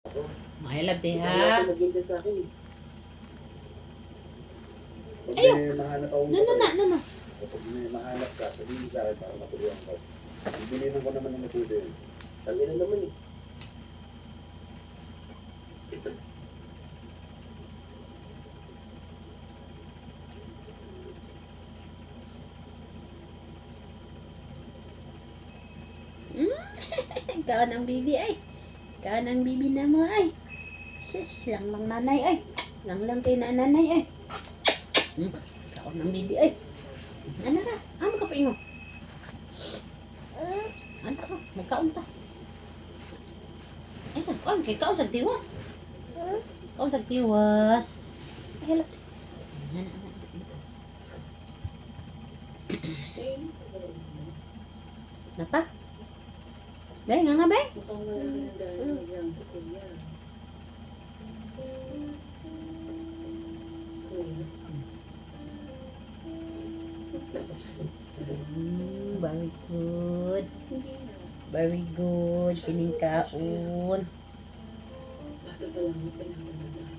My love, di Kaya ha? ako nag-intend sa akin. Pag Ayaw. may mahanap ako No. Kapag may mahanap ka, sabihin sa akin para matulungan ko. Bibilinan ko naman ng matuloy yun. Kami na naman eh. Ikaw ng bibi ay. Ikaw ng bibi na mo ay. Sis, lang nanay ay. Lang kay nanay ay. Ikaw ng bibi ay. Ano ka? Amo ka pa ingo. Ano ka? Magkaon ta. Ay, saan? Kay kaon sa tiwas. Kaon sa tiwas. Ay, hello. Napa? Bay, nga bay? Mukhang malaki na dahil nagyang sa kuya. Very good. Hindi na. Very good. Kining kaon. Bata pa lang may pinapagdadaan.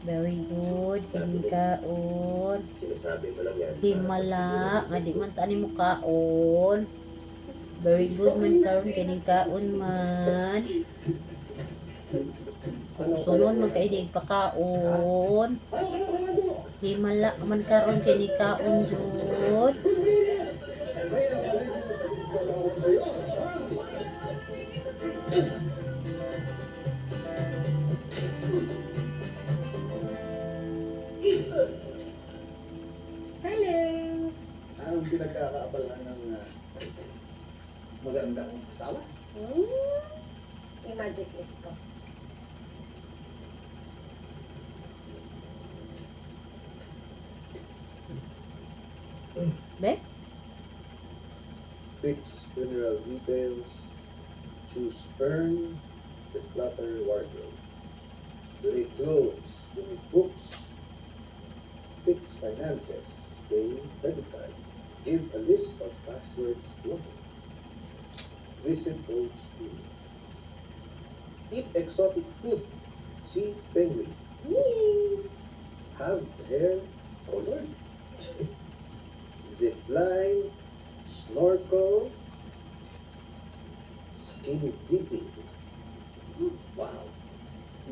Very good. Kining kaon. Sinasabi mo lang yan. Himala. Nga di man tani mo kaon. Very good man karon kining kaon man. Sunod man kay di pakaon. Himala man karon kining kaon jud. Hello! Anong pinagkakaabalahan ng magandang asawa? Yung magic list ko. Be? Fix funeral details. Choose urn. Declutter wardrobe. Lay clothes. Donate books. Fix finances. Pay credit card. Give a list of passwords global. Visit old school. Eat exotic food. See penguin. Have hair colored. Zip line. Snorkel. Skinny dipping. Wow.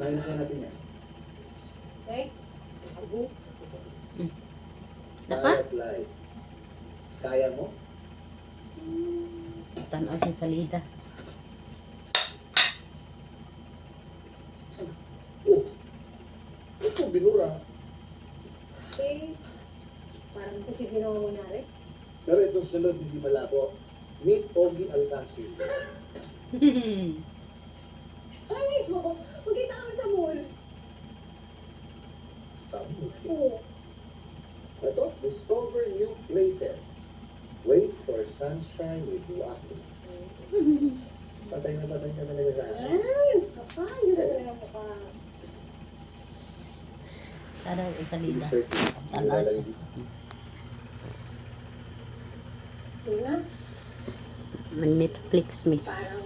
Nahin na natin yan. Okay? Ako. Napa? Quiet life. Kaya mo? Tanaw siya sa lida. Oh. Ito, binura. Okay. Parang kasi ginawa mo na rin. Pero itong sunod, hindi malabo. Meet Ogie Alcacil. Ay, mo! Magkita kami sa mall. Tapos, Oo. ito, discover new places. Wait for sunshine with walking. Patay na talaga sa akin. Ay, kapal. Hindi na talaga mukha. Tanaw sa lida. Searching. Tanaw siya. Tingnan. Mag-Netflix me. Parang